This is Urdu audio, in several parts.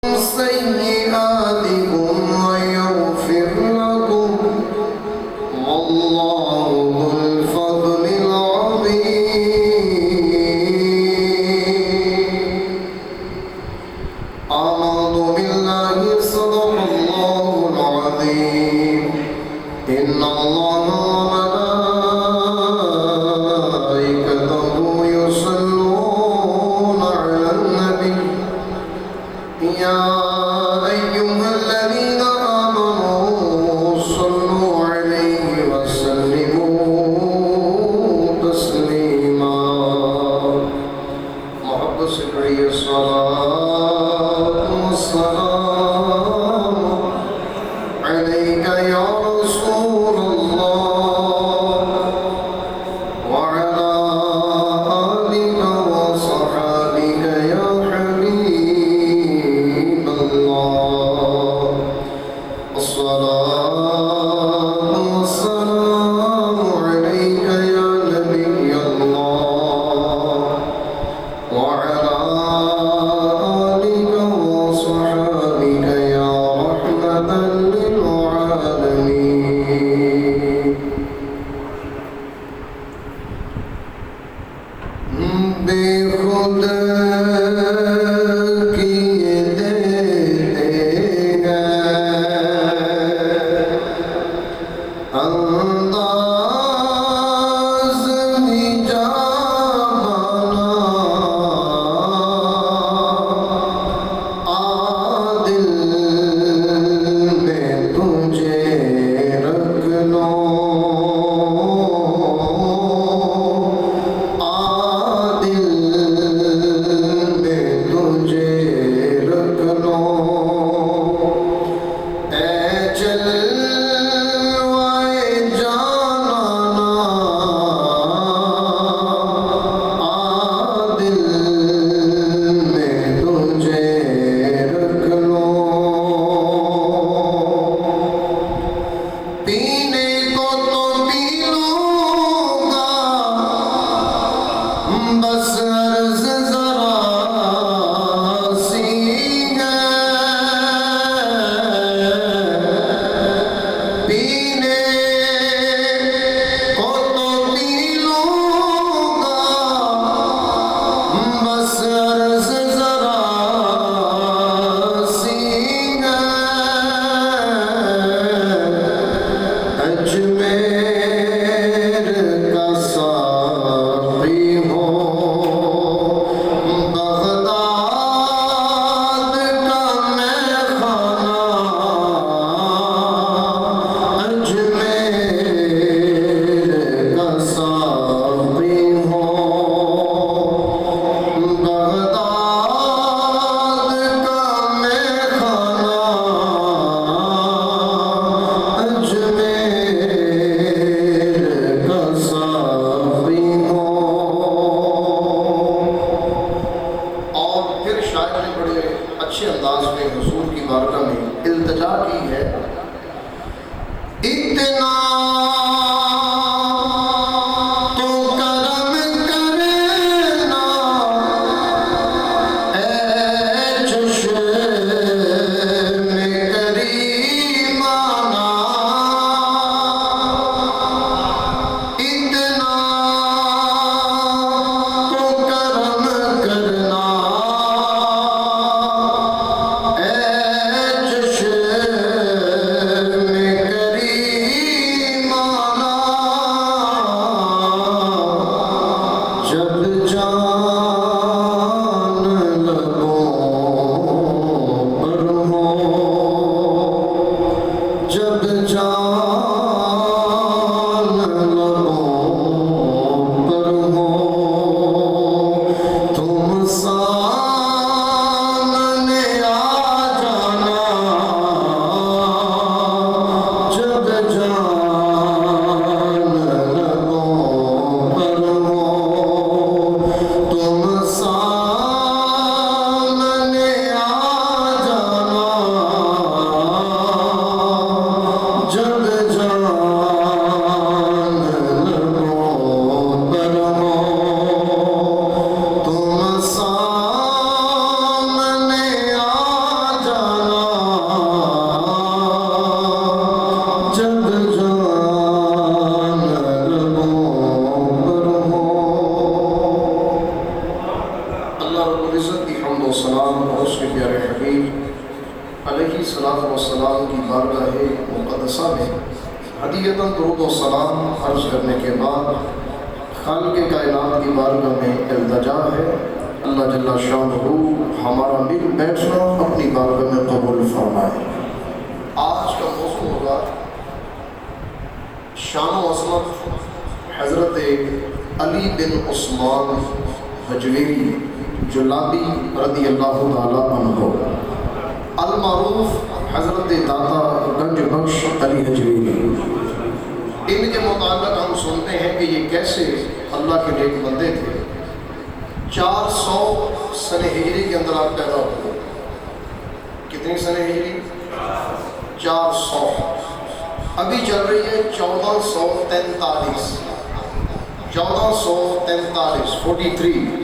سيئاتكم ويغفر لكم والله ذو الفضل العظيم. آمنت بالله صدق الله العظيم. إن الله وملائكته يصلون على النبي يا أيها الذين آمنوا صلوا عليه وسلموا تسليما. محبت سے پڑھیے الصلاة والسلام عليك يا رسول الله وعلى آلك وصحابك يا حبيب الله. الصلاة والسلام عليك يا نبي الله وعلى آلك وصحابك يا رحمة للعالمين. بے خود کیے دیتے گئے انداز ہی جانا عادل میں تجھے رکھ لو بس عرض ذرا سی ہے پینے کو تو پی لوں گا بس عرض ذرا سی ہے اجمیر کا ساقی ہو بغداد کا میخانہ اجمیر کا ساقی ہو بغداد کا میخانہ اجمیر کا ساقی ہو. اور پھر شاعر نے بڑے اچھے انداز میں حضور کی بارگاہ میں التجا کی ہے. اتنا تو کرم کرنا اے چشم کریمانہ اتنا تو کرم کرنا اے چشم کریمانہ اس کے پیارے حبیب علیہ الصلوۃ والسلام کی بارگاہ مقدسہ میں ہدیۃً درود و سلام عرض کرنے کے بعد خالق کائنات کی بارگاہ میں التجا ہے اللہ جل شانہ ہمارا مل بیٹھنا اپنی بارگاہ میں قبول فرمائے۔ آج کا موضوع ہوگا شان و عظمت حضرت علی بن عثمان حجویری جلابی رضی اللہ تعالی عنہ، المعروف حضرت داتا گنج بخش علی حجویری۔ ان کے متعلق ہم سنتے ہیں کہ یہ کیسے اللہ کے نیک بندے تھے۔ 400 سنہ ہجری کے اندر آپ پیدا ہوئے۔ کتنی سنہ ہجری؟ 400۔ ابھی چل رہی ہے 1443، 1443 43۔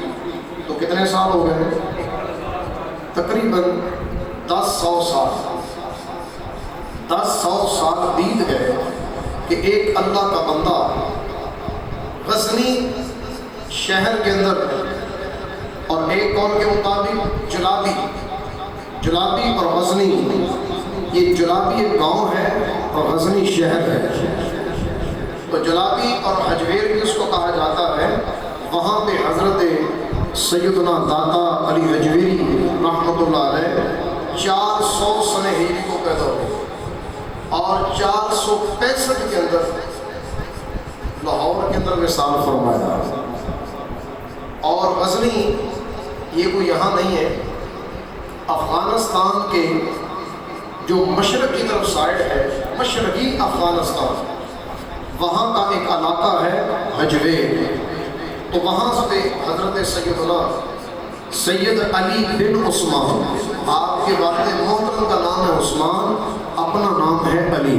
تو کتنے سال ہو گئے؟ تقریباً 1000 سال 1000 سال بیت گئے کہ ایک اللہ کا بندہ غزنی شہر کے اندر، اور ایک قول کے مطابق جلابی اور غزنی، یہ جلابی ایک گاؤں ہے اور غزنی شہر ہے، تو جلابی اور حجویر بھی اس کو کہا جاتا ہے۔ وہاں پہ حضرت سیدنا داتا علی حجویری رحمۃ اللہ علیہ 400 سنہ ہجری کو پیدا ہوئے، اور 465 کے اندر لاہور کے اندر وصال فرمایا۔ اور غزنی یہ کوئی یہاں نہیں ہے، افغانستان کے جو مشرق کی طرف سائڈ ہے، مشرقی افغانستان، وہاں کا ایک علاقہ ہے حجویر۔ تو وہاں سے حضرت سیدنا سید علی بن عثمان، آپ کے والد محترم کا نام ہے عثمان، اپنا نام ہے علی۔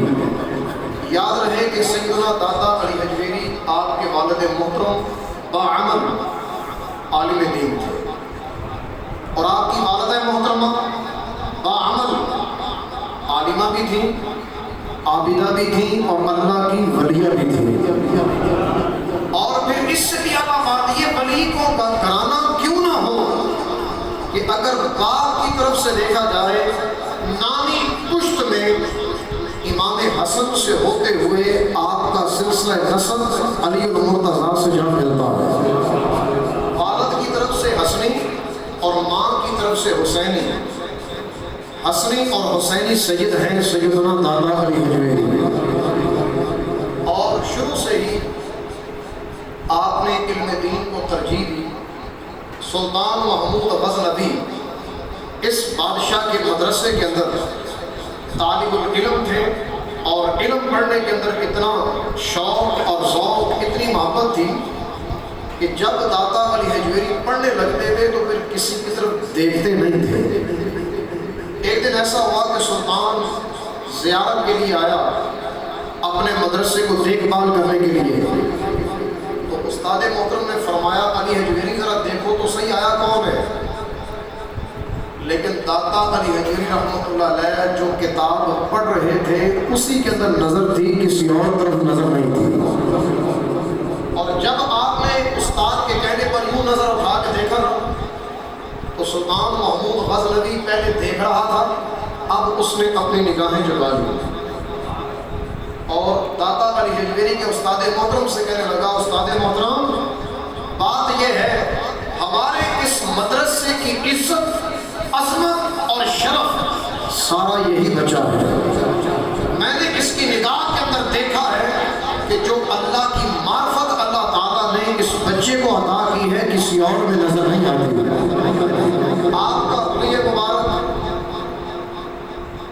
یاد رہے کہ سیدنا داتا علی حجویری آپ کے والد محترم باعمل عالم دین تھے، اور آپ کی والدہ محترمہ باعمل عالمہ بھی تھیں، عابدہ بھی تھیں، اور اللہ کی ولیہ بھی تھیں۔ اور پھر اس سے بھی اعلیٰ بات، یہ ولی کو کرانا کیوں نہ ہو کہ اگر باپ کی طرف سے دیکھا جائے، نانی پشت میں امام حسن سے ہوتے ہوئے آپ کا سلسلہ نسب علی المرتضیٰ سے جا ملتا ہے۔ والد کی طرف سے حسنی اور ماں کی طرف سے حسینی، حسنی اور حسینی سید ہیں سیدنا داتا علی حجویری۔ اور شروع سے ہی آپ نے علم دین کو ترجیح دی۔ سلطان محمود غزنوی اس بادشاہ کے مدرسے کے اندر طالب العلم تھے، اور علم پڑھنے کے اندر اتنا شوق اور ذوق، اتنی محبت تھی کہ جب داتا علی حجویری پڑھنے لگتے تھے تو پھر کسی کی طرف دیکھتے نہیں تھے۔ ایک دن ایسا ہوا کہ سلطان زیارت کے لیے آیا، اپنے مدرسے کو دیکھ بھال کرنے کے لیے، تو استاد محترم نے فرمایا علی حجویری ذرا دیکھو تو صحیح آیا کون ہے۔ لیکن داتا علی حجویری رحمۃ اللہ علیہ جو کتاب پڑھ رہے تھے اسی کے اندر نظر تھی، کسی اور طرف نظر نہیں تھی۔ اور جب آپ نے استاد کے کہنے پر یوں نظر اٹھا کے دیکھا تو سلطان محمود غزنوی پہلے دیکھ رہا تھا، اب اس نے اپنی نگاہیں جھکا لی، اور داتا علی حجویری کے استاد محترم سے کہنے لگا، استاد محترم بات یہ ہے ہمارے اس مدرسے کی عزت، عظمت اور شرف سارا یہی بچا ہے۔ میں نے اس کی نگاہ کے اندر دیکھا ہے کہ جو اللہ کی معرفت اللہ تعالیٰ نے اس بچے کو عطا کی ہے کسی اور میں نظر نہیں آتی۔ آپ کا حلیہ مبارک،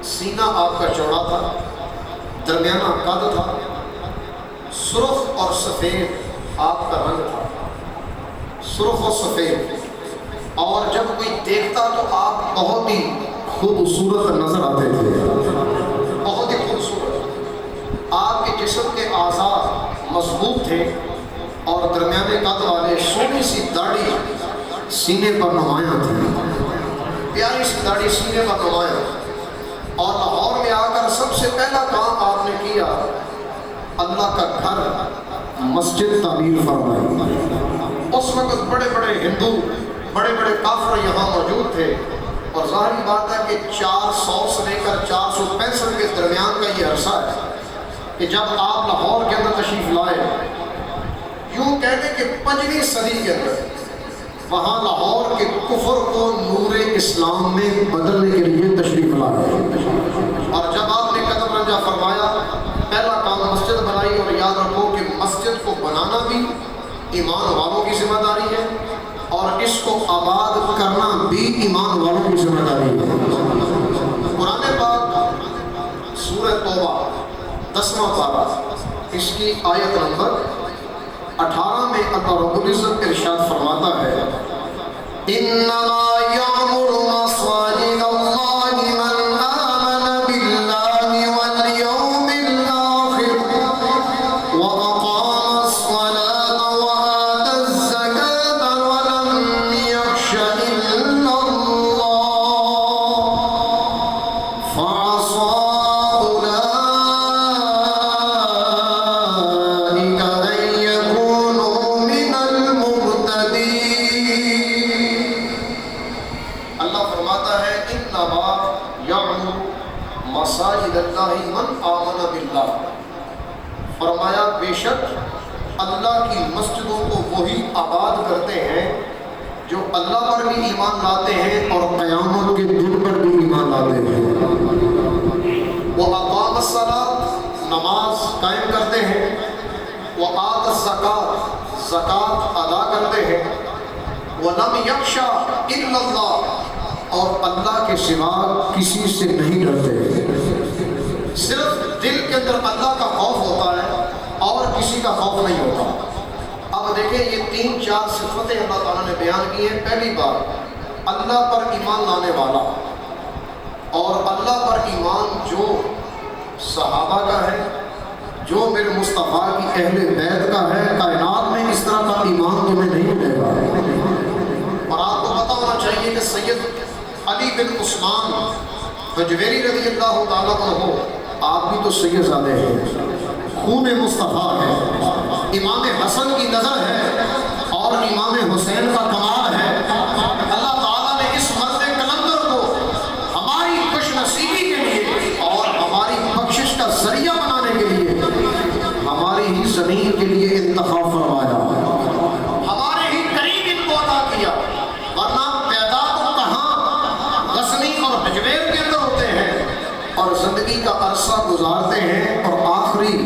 سینہ آپ کا چوڑا تھا، درمیانہ قد تھا، سرخ اور سفید آپ کا رنگ تھا، سرخ اور سفید، اور جب کوئی دیکھتا تو آپ بہت ہی خوبصورت نظر آتے تھے، بہت ہی خوبصورت۔ آپ کے جسم کے اعضاء مضبوط تھے، اور درمیانے قد والے، سونی سی داڑھی سینے پر نمایاں تھی، پیاری سی داڑھی سینے پر نمایاں۔ اور لاہور میں آ کر سب سے پہلا کام آپ نے کیا، اللہ کا گھر مسجد تعمیر فرمائی۔ اس وقت بڑے بڑے ہندو، بڑے بڑے کافر یہاں موجود تھے، اور ظاہری بات ہے کہ 400 سے لے کر 465 کے درمیان کا یہ عرصہ ہے کہ جب آپ لاہور کے اندر تشریف لائے، یوں کہتے کہ 5ویں صدی کے اندر وہاں لاہور کے کفر کو نور اسلام میں بدلنے کے لیے تشریف لائے، اور جب آپ نے قدم رنجہ فرمایا پہلا کام مسجد بنائی، اور یاد رکھو کہ مسجد کو بنانا بھی ایمان والوں کی ذمہ داری ہے اور اس کو آباد کرنا بھی ایمان والوں کی ذمہ داری ہے۔ قرآن پاک سورہ توبہ 10واں پارہ اس کی آیت نمبر 18 میں اللہ رب العزت ارشاد فرماتا ہے انما یعمر مساجد اللہ من آمن باللہ والیوم الآخر واقام الصلاة وآتى الزکاة ولم یخش الا اللہ فعصى مساجد اللہ من آمن باللہ، فرمایا بے شک اللہ کی مسجدوں کو وہی آباد کرتے ہیں جو اللہ پر بھی ایمان لاتے ہیں اور قیامت کے دن پر بھی ایمان لاتے ہیں۔ وہ اقام الصلاۃ، نماز قائم کرتے ہیں، وہ آت الزکاۃ، زکوٰۃ ادا کرتے ہیں، وَلَمْ يَخْشَ إِلَّا اللَّهُ، اور اللہ کے سوا کسی سے نہیں ڈرتے، صرف دل کے اندر اللہ کا خوف ہوتا ہے اور کسی کا خوف نہیں ہوتا۔ اب دیکھیں یہ 3-4 صفتیں اللہ تعالیٰ نے بیان کی ہیں۔ پہلی بات اللہ پر ایمان لانے والا، اور اللہ پر ایمان جو صحابہ کا ہے، جو میرے مصطفیٰ کی اہل بیت کا ہے، کائنات میں اس طرح کا ایمان تمہیں نہیں ملے گا۔ اور آپ کو پتہ ہونا چاہیے کہ سید علی بن عثمان حجویری رضی اللہ تعالیٰ عنہ، آپ بھی تو سید زادے ہیں، خون مصطفیٰ ہے، امام حسن کی نظر ہے اور امام حسین کا کمال ہے۔ اللہ تعالیٰ نے اس مرد کلندر کو ہماری خوش نصیبی کے لیے اور ہماری بخشش کا ذریعہ بنانے کے لیے ہماری ہی زمین کے لیے انتخاب فرمایا، ہمارے ہی قریب ان کو عطا کیا، ورنہ پیدا تو کہاں غزنی اور حجویر کے اندر ہوتے ہیں اور زندگی کا عرصہ گزارتے ہیں، اور آخری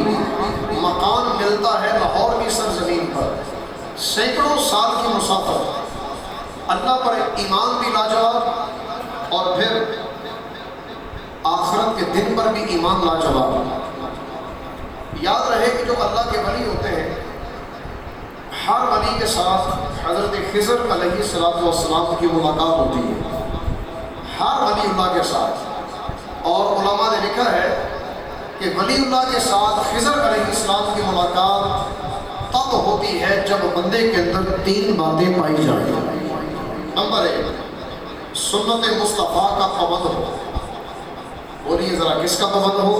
مکان ملتا ہے لاہور کی سرزمین پر، سینکڑوں سال کی مسافت، اللہ پر ایمان بھی لاجواب اور پھر آخرت کے دن پر بھی ایمان لاجواب۔ یاد رہے کہ جو اللہ کے ولی ہوتے ہیں، ہر ولی کے ساتھ حضرت خضر علیہ السلام کی ملاقات ہوتی ہے، ہر ولی اللہ کے ساتھ۔ اور علماء نے لکھا ہے کہ ولی اللہ کے ساتھ خضر علیہ السلام کی ملاقات تب ہوتی ہے جب بندے کے اندر 3 باتیں پائی جائیں۔ نمبر 1، سنت مصطفیٰ کا پابند ہو۔ بولیے ذرا کس کا پابند ہو؟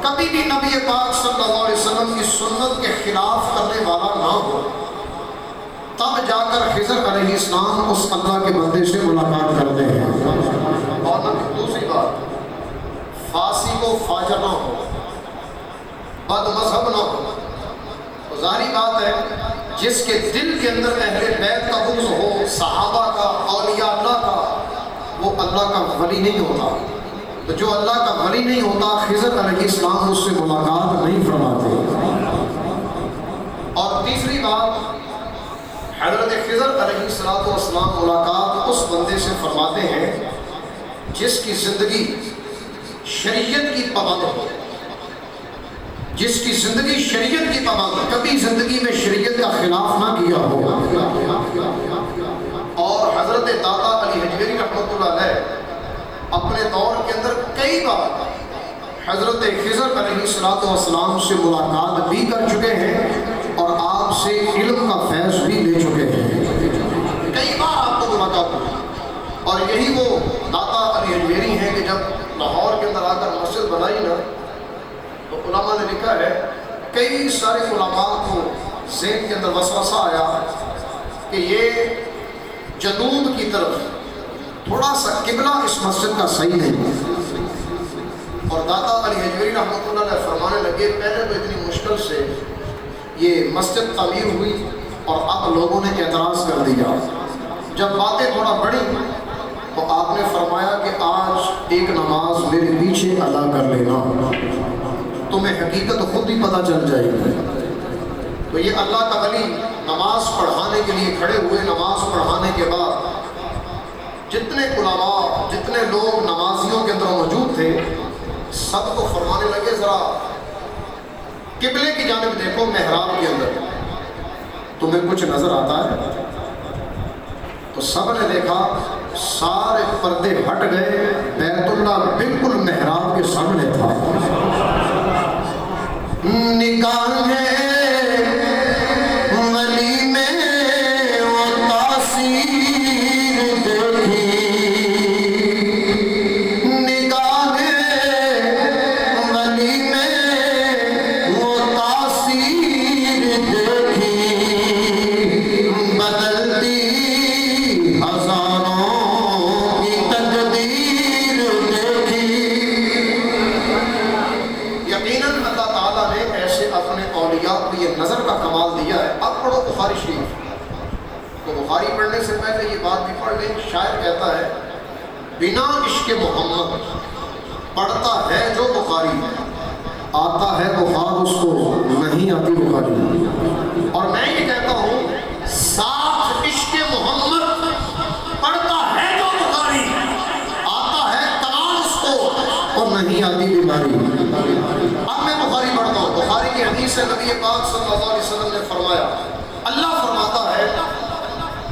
کبھی بھی نبی پاک صلی اللہ علیہ وسلم کی سنت کے خلاف کرنے والا نہ ہو، تب جا کر خضر علیہ السلام اس اللہ کے بندے سے ملاقات کرتے ہیں۔ اور دوسری بات، فاسق و فاجر نہ ہو، بد مذہب نہ ہو۔ ظاہری بات ہے جس کے دل کے اندر اہل بیت کا بغض ہو، صحابہ کا، اولیاء اللہ کا، وہ اللہ کا ولی نہیں ہوتا۔ تو جو اللہ کا ولی نہیں ہوتا، خضر علیہ السلام اس سے ملاقات نہیں فرماتے۔ اور تیسری بات، حضرت خضر علیہ السلام ملاقات اس بندے سے فرماتے ہیں جس کی زندگی شریعت کی پابند ہو، جس کی زندگی شریعت کی پابند، کبھی زندگی میں شریعت کا خلاف نہ کیا ہو۔ اور حضرت داتا علی حجویری رحمۃ اللہ علیہ اپنے دور کے اندر کئی بار حضرت خضر علیہ السلام سے ملاقات بھی کر چکے ہیں اور آپ سے علم کا فیض بھی لے چکے ہیں، کئی بار آپ کو ملاقات ہوئی۔ اور یہی وہ داتا علی حجویری ہیں کہ جب لاہور کے اندر آ کر مسجد بنائی نا، تو علماء نے لکھا ہے کئی سارے علماء کو ذہن کے اندر وسوسہ آیا کہ یہ جنوب کی طرف تھوڑا سا قبلہ اس مسجد کا صحیح نہیں. اور داتا علی حجویری رحمۃ اللہ علیہ فرمانے لگے پہلے تو اتنی مشکل سے یہ مسجد تعمیر ہوئی اور اب لوگوں نے اعتراض کر دیا. جب باتیں تھوڑا بڑھی تو آپ نے فرمایا کہ آج ایک نماز میرے پیچھے ادا کر لینا، تمہیں حقیقت خود ہی پتہ چل جائے گی. تو یہ اللہ کا ولی نماز پڑھانے کے لیے کھڑے ہوئے. نماز پڑھانے کے بعد جتنے علماء جتنے لوگ نمازیوں کے اندر موجود تھے سب کو فرمانے لگے ذرا قبلے کی جانب دیکھو، محراب کے اندر تمہیں کچھ نظر آتا ہے؟ تو سب نے دیکھا، سارے پردے ہٹ گئے، بیت اللہ بالکل محراب کے سامنے تھا. نگاہیں ولی میں وہ تاثیر دیکھی، نگاہیں ولی میں وہ تاثیر دیکھی، بدلتی ہزاروں کی تقدیر دیکھی. یقیناً اللہ تعالیٰ نے ایسے اپنے اولیاء کو یہ نظر کا کمال دیا ہے. اب پڑھو بخاری شریف. تو بخاری پڑھنے سے پہلے یہ بات بھی پڑھ لیں. شاعر کہتا ہے بنا عشق محمد پڑھتا ہے جو بخاری، آتا ہے بخار اس کو نہیں آتی بخاری. اور میں یہ کہتا ہوں ساتھ عشق محمد پڑھتا ہے جو بخاری، آتا ہے کمال اس کو اور نہیں آتی بیماری. اب میں بخاری پڑھتا ہوں. بخاری کی حدیث ہے، نبی پاک صلی اللہ علیہ وسلم نے فرمایا، اللہ فرماتا ہے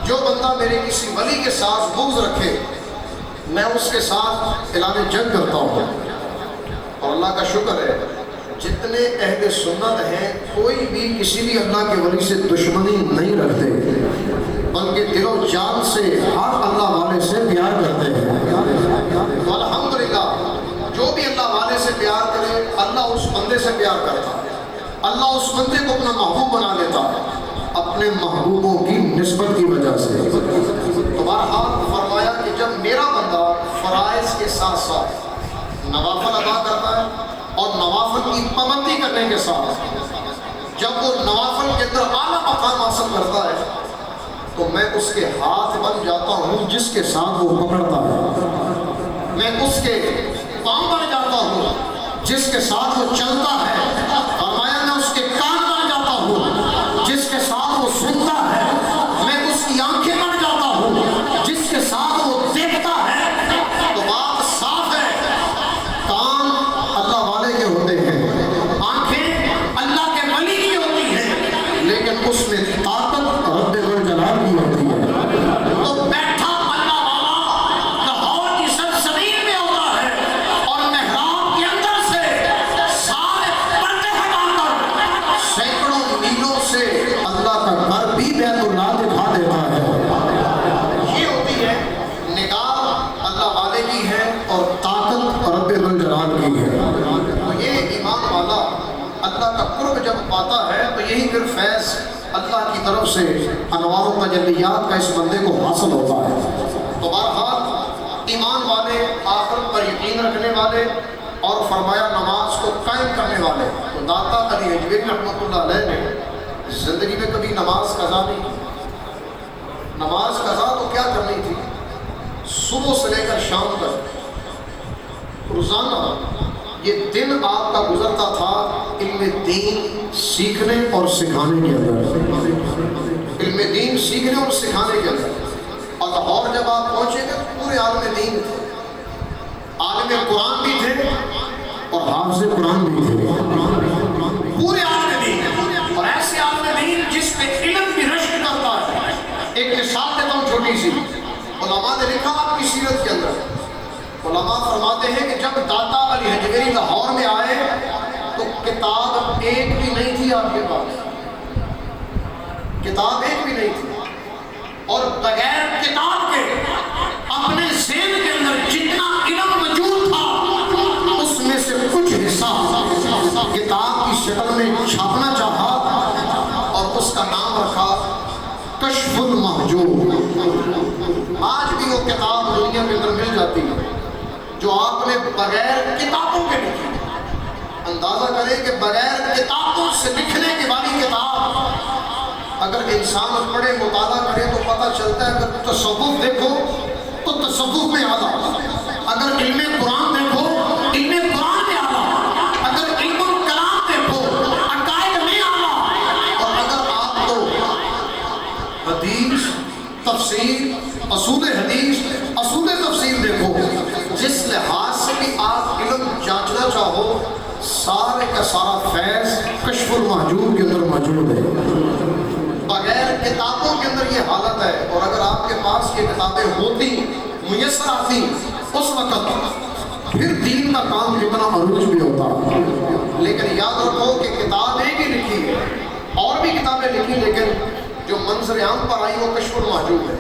جو بندہ میرے کسی ولی کے ساتھ بغض رکھے میں اس کے ساتھ اعلان جنگ کرتا ہوں. اور اللہ کا شکر ہے جتنے اہل سنت ہیں کوئی بھی کسی بھی اللہ کے ولی سے دشمنی نہیں رکھتے، بلکہ دل و جان سے ہر اللہ والے سے پیار کرتے ہیں. تو الحمدللہ جو بھی اللہ والے سے پیار کرے اللہ اس بندے سے پیار کرتا ہے. اللہ اس بندے کو اپنا محبوب بنا لیتا ہے اپنے محبوبوں کی نسبت کی وجہ سے. تو بہرحال فرمایا کہ جب میرا بندہ فرائض کے ساتھ ساتھ نوافل ادا کرتا ہے اور نوافل کی پابندی کرنے کے ساتھ جب وہ نوافل کے اندر اعلیٰ مقام حاصل کرتا ہے تو میں اس کے ہاتھ بن جاتا ہوں جس کے ساتھ وہ پکڑتا ہے، میں اس کے پاؤں بن جاتا ہوں جس کے ساتھ وہ چلتا ہے. فرمایا میں اس کے کان بن جاتا ہوں جس کے ساتھ وہ سنتا ہے، میں اس کی آنکھیں بن جاتا ہوں جس کے ساتھ وہ دیکھتا ہے. تو بات صاف ہے، کان اللہ والے کے ہوتے ہیں، آنکھیں اللہ کے ولی کی ہوتی ہیں، لیکن اس میں طاقت رب ذوالجلال کی ہوتی ہے. تو بیٹھا اللہ والا لاہور کی سرزمین میں ہوتا ہے اور محراب کے اندر سے سارے پردے ہٹا کر سینکڑوں میلوں سے اللہ کا گھر بھی بیت اللہ دکھا دیتا ہے. یہ ہوتی ہے نگاہ اللہ والے کی ہے اور طاقت رب ذوالجلال کی ہے. تو یہ ایمان والا اللہ کا قرب جب پاتا ہے تو یہی پھر فیض اللہ کی طرف سے انوار و تجلیات کا اس بندے کو حاصل ہوتا ہے. تو بہرحال ایمان والے، آخرت پر یقین رکھنے والے اور فرمایا نماز کو قائم کرنے والے. تو داتا علی حجویری رحمۃ اللہ علیہ نے زندگی میں کبھی نماز قضا نہیں کی. نماز قضا تو کیا کرنی تھی، صبح سے لے کر شام تک روزانہ یہ دن آپ کا گزرتا تھا علم دین سیکھنے اور سکھانے کے اندر، علم دین سیکھنے اور سکھانے کے اندر. اور لاہور جب آپ پہنچے گے تو پورے عالم دین تھے، عالم قرآن بھی تھے اور حافظ قرآن بھی تھے، پورے عالم دین. اور ایسے عالم دین جس پہ علم بھی رشک کرتا ہے. ایک مثال دیتا ہوں چھوٹی سی، علماء نے لکھا آپ کی سیرت کے اندر. علماء فرماتے ہیں کہ جب داتا علی حجویری لاہور میں آئے تو کتاب ایک بھی نہیں تھی آپ کے پاس، کتاب ایک بھی نہیں تھی. اور بغیر کتاب کے اپنے ذہن کے اندر جتنا علم موجود تھا اس میں سے کچھ حصہ کتاب کی شکل میں چھاپنا چاہا اور اس کا نام رکھا کشف المحجوب. آج بھی وہ کتاب دنیا کے اندر مل جاتی ہے جو آپ نے بغیر کتابوں کے لکھی. اندازہ کریں کہ بغیر کتابوں سے لکھنے کی والی کتاب اگر انسان پڑھے مطالعہ کرے تو پتہ چلتا ہے. اگر تصوف دیکھو تو تصوف میں اعلیٰ, اگر علم قرآن دیکھو علم قرآن میں اعلیٰ, اگر علم کلام دیکھو عقائد میں اعلیٰ, اور اگر آپ کو حدیث تفسیر اصول حدیث اصول تفسیر دیکھو, جس لحاظ سے بھی آپ علم جانچنا چاہو, سارے کا سارا فیض کشف المحجوب کے اندر موجود ہے. بغیر کتابوں کے اندر یہ حالت ہے, اور اگر آپ کے پاس یہ کتابیں ہوتی میسر آتی اس وقت پھر دین کا کام کتنا عروج بھی ہوتا. لیکن یاد رکھو کہ کتاب ایک ہی لکھی ہے, اور بھی کتابیں لکھی, لیکن جو منظر عام پر آئی وہ کشف المحجوب ہے.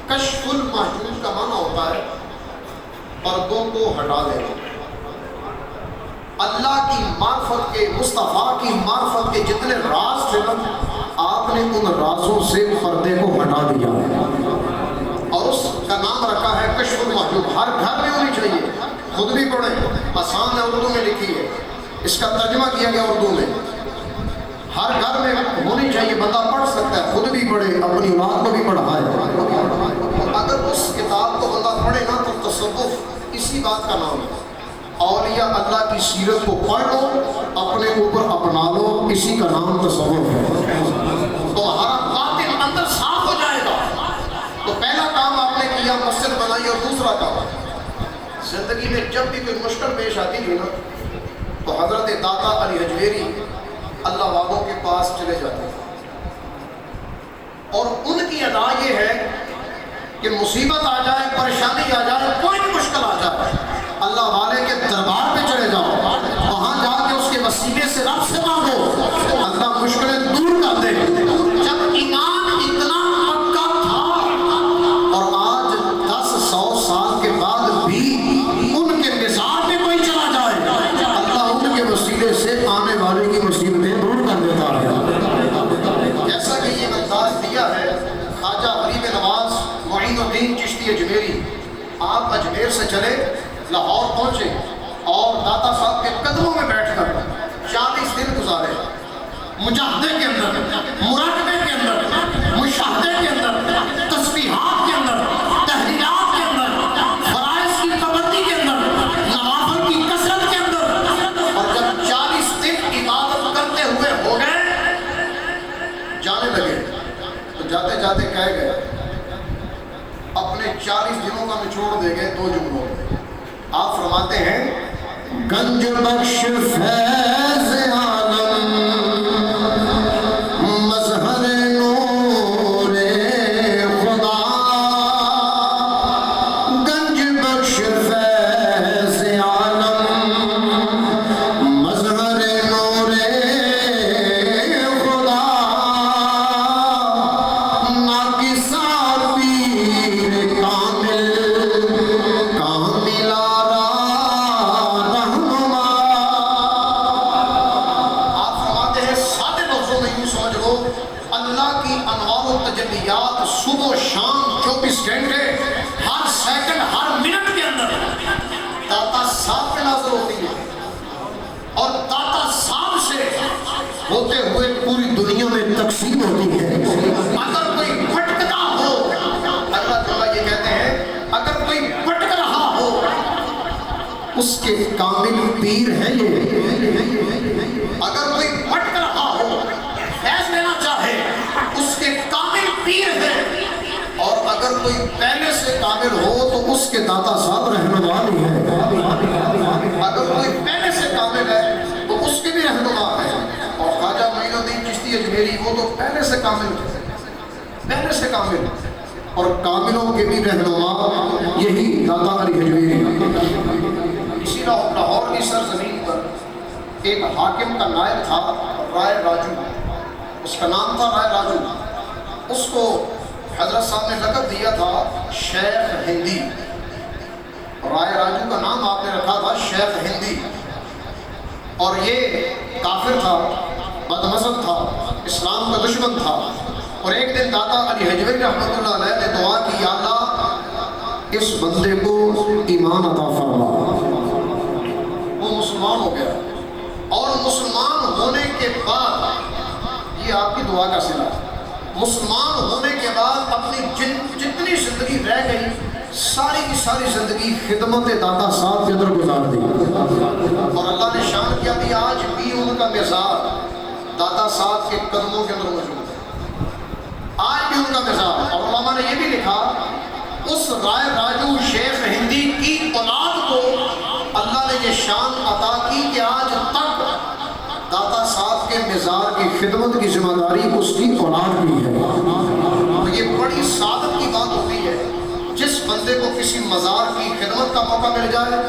کشف المحجوب کا معنی ہوتا ہے پردوں کو ہٹا دینا. اللہ کی معرفت کے, مصطفیٰ کی معرفت کے جتنے راز تھے نا, آپ نے ان رازوں سے پردے کو ہٹا دیا اور اس کا نام رکھا ہے کشف المحجوب. ہر گھر میں ہونی چاہیے, خود بھی پڑھیں, آسان ہے, اردو میں لکھی ہے, اس کا ترجمہ کیا گیا اردو میں. ہر گھر میں ہونی چاہیے, بندہ پڑھ سکتا ہے, خود بھی پڑھے, اپنی اولاد کو بھی پڑھائے. اگر اس کتاب کو بندہ پڑھے نا تو تصوف اسی بات کا نام ہے. اولیاء اللہ کی سیرت کو پڑھ لو, اپنے اوپر اپنا لو, اسی کا نام تصوف ہے. تو ہمارا باطن اندر صاف ہو جائے گا. تو پہلا کام آپ نے کیا, مسجد بنائی, اور دوسرا کام زندگی میں جب بھی کوئی مشکل پیش آتی تھی نا تو حضرت داتا علی حجویری اللہ والوں کے پاس چلے جاتے تھے, اور ان کی ادا یہ ہے کہ مصیبت آ جائے, پریشانی آ جائے, کوئی بھی مشکل آ جائے, اللہ والے کے دربار پہ چلے جاؤ, وہاں جا کے اس کے وسیلے سے رب سے مانگو, اللہ مشکلیں دور کر دے. جب ایمان اتنا پکا تھا, اور آج 10-100 سال کے بعد بھی ان کے مزاج میں کوئی چلا جائے, اللہ ان کے وسیلے سے آنے والے کی مصیبتیں دور کر دیتا ہے. جیسا کہ یہ انداز دیا ہے خواجہ غریب نواز معین الدین چشتی اجمیری, آپ اجمیر سے چلے, لاہور پہنچے, اور داتا صاحب کے قدموں میں بیٹھ کر 40 دن گزارے. مجاہدے کے اندر, مراقبے کے اندر, مشاہدے کے اندر, تسبیحات کے اندر, تحریرات کے اندر, فرائض کی پابندی کے اندر, نوافل کی کثرت کے اندر. اور جب 40 دن عبادت کرتے ہوئے ہو گئے, جانے لگے, تو جاتے جاتے کہہ گئے, اپنے 40 دنوں کا نچوڑ دے گئے 2 جملوں میں. آپ فرماتے ہیں, گنج بخش فیض عالم مظہر نور خدا, گنج بخش فیض عالم مظہر نور خدا, ناقصہ پیر کامل کاملا. تجلیات صبح و شام 24 گھنٹے, ہر سیکنڈ, ہر منٹ کے اندر داتا صاحب پہ نازل ہوتی ہے, اور داتا صاحب سے ہوتے ہوئے پوری دنیا میں تقسیم ہوتی ہے. اگر کوئی بھٹکتا ہو, اللہ تعالیٰ یہ کہتے ہیں, اگر کوئی بھٹک رہا ہو اس کے کامل پیر ہے یہ. اگر کوئی بھٹک رہا ہو, فیض لینا چاہے, اس کے کامل پیر ہے. اور اگر کوئی پہلے سے کامل ہو تو اس کے داتا صاحب رہنما بھی ہے. اگر کوئی پہلے سے کامل ہے تو اس کے بھی رہنما ہے. اور خواجہ معین الدین چشتی اجمیری وہ تو پہلے سے کامل تھے, پہلے سے کامل, اور کاملوں کے بھی رہنما یہی داتا علی حجویری. اسی لاہور کی سرزمین پر ایک حاکم کا نائب تھا رائے راجو, اس کا نام تھا رائے راجو. اس کو حضرت صاحب نے لقب دیا تھا شیخ ہندی. رائے راجو کا نام آپ نے رکھا تھا شیخ ہندی. اور یہ کافر تھا, بد مذہب تھا, اسلام کا دشمن تھا. اور ایک دن داتا علی حجویری رحمۃ اللہ علیہ نے دعا کی، یا اللہ اس بندے کو ایمان عطا فرما۔ وہ مسلمان ہو گیا، اور مسلمان ہونے کے بعد، یہ آپ کی دعا کا صلہ، مسلمان ہونے کے بعد اپنی جتنی زندگی رہ گئی ساری کی ساری زندگی خدمت داتا صاحب کے اندر گزار دی، اور اللہ نے شان کیا بھی آج بھی ان کا مزار داتا صاحب کے قدموں کے اندر موجود ہے، آج بھی ان کا مزار۔ اور علماء نے یہ بھی لکھا، اس رائے راجو شیخ ہندی کی اولاد کو اللہ نے یہ شان عطا کی کہ آج تک داتا صاحب کے مزار کی خدمت کی ذمہ داری اس کی اولاد کی ہے۔ تو یہ بڑی سعادت کی بات ہوتی ہے جس بندے کو کسی مزار کی خدمت کا موقع مل جائے،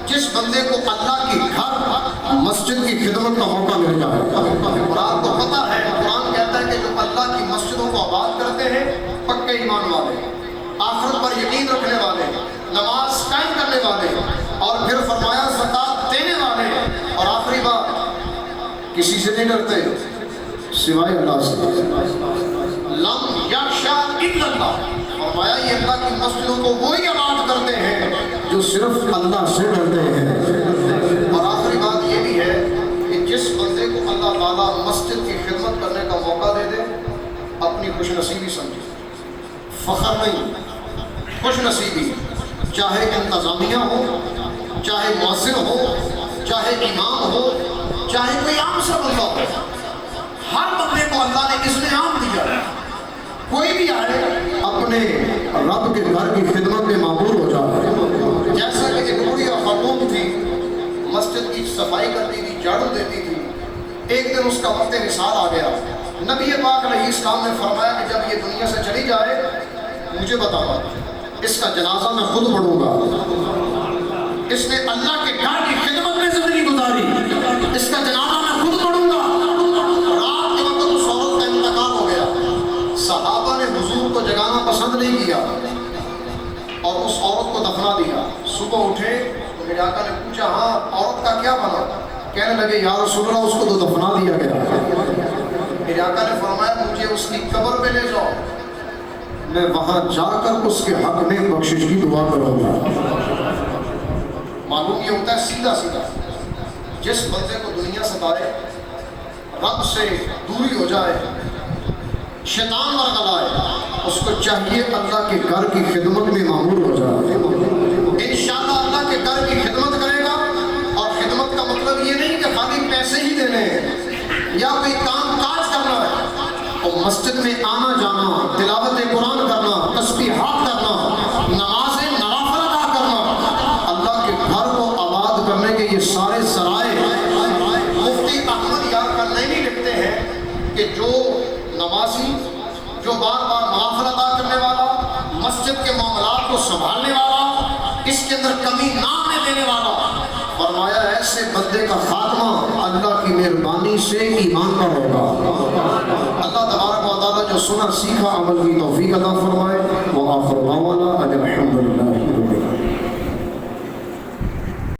جس بندے کو اللہ کی گھر مسجد کی خدمت کا موقع مل جائے۔ قرآن کو پتہ ہے، قرآن کہتا ہے کہ جو اللہ کی مسجدوں کو آباد کرتے ہیں پکے ایمان والے، آخرت پر یقین رکھنے والے، نماز قائم کرنے والے، اور پھر فرمایا زکات دینے والے، اور آخری بات کسی سے نہیں ڈرتے سوائے اللہ سے، لم یخشا الا اللہ۔ فرمایا یہ اللہ کی مسجدوں کو وہی آباد کرتے ہیں جو صرف اللہ سے ڈرتے ہیں۔ اور آخری بات یہ بھی ہے کہ جس بندے کو اللہ تعالیٰ مسجد کی خدمت کرنے کا موقع دے دے اپنی خوش نصیبی سمجھے، فخر نہیں، خوش نصیبی، چاہے انتظامیہ ہو، چاہے مؤذن ہو، چاہے امام ہو، چاہے کوئی عام سا بندہ ہو، ہر بندے کو اللہ نے اذن عام دیا ہے، کوئی بھی آئے اپنے رب کے گھر کی خدمت میں معمور ہو جائے۔ جیسا کہ ایک بڑھیا خاتون تھی، مسجد کی صفائی کرتی تھی، جھاڑو دیتی تھی، ایک دن اس کا وقت وصال آ گیا۔ نبی پاک علیہ السلام نے فرمایا کہ جب یہ دنیا سے چلی جائے مجھے بتانا، اس کا جنازہ میں خود پڑھوں گا۔ اس نے اللہ کے گھر کی خدمت میں زندگی گزاری، اس کا جنازہ میں خود پڑھوں گا۔ رات کے وقت اس عورت کا انتقال ہو گیا، صحابہ نے حضور کو جگانا پسند نہیں کیا اور اس عورت کو دفنا دیا۔ صبح اٹھے تو میرے آقا نے پوچھا، ہاں عورت کا کیا بنا؟ کہنے لگے یا رسول اللہ اس کو تو دفنا دیا گیا۔ میرے آقا نے فرمایا مجھے اس کی قبر پہ لے جاؤ، میں وہاں جا کر اس کے حق میں بخشش کی دعا کروں گا۔ معلوم یہ ہوتا ہے سیدھا سیدھا جس بندے کو دنیا ستائے، رب سے دوری ہو جائے، شیطان ورگلائے، اس کو چاہیے اللہ کے گھر کی خدمت میں معمور ہو جائے۔ انشاءاللہ اللہ کے گھر کی خدمت کرے گا، اور خدمت کا مطلب یہ نہیں کہ خالی پیسے ہی دینے ہیں یا کوئی کام کاج کرنا ہے، اور مسجد میں آنا جانا، تلاوت قرآن کرنا، تسبیحات کرنا، نمازیں نوافل ادا کرنا، اللہ کے گھر کو آباد کرنے کے یہ سارے ذرائع مفتی احمد یار کرنے نہیں لکھتے ہیں کہ جو نمازی، جو بار بار نوافل ادا کرنے والا، مسجد کے معاملات کو سنبھالنے والا، اس کے اندر کمی نہ آنے دینے والا، فرمایا ایسے بندے کا خاتمہ اللہ کی مہربانی سے ایمان پر ہوگا۔ اللہ تبارک و تعالیٰ جو سنا سیکھا عمل کی توفیق عطا فرمائے۔ وآخر دعوانا ان الحمد للہ۔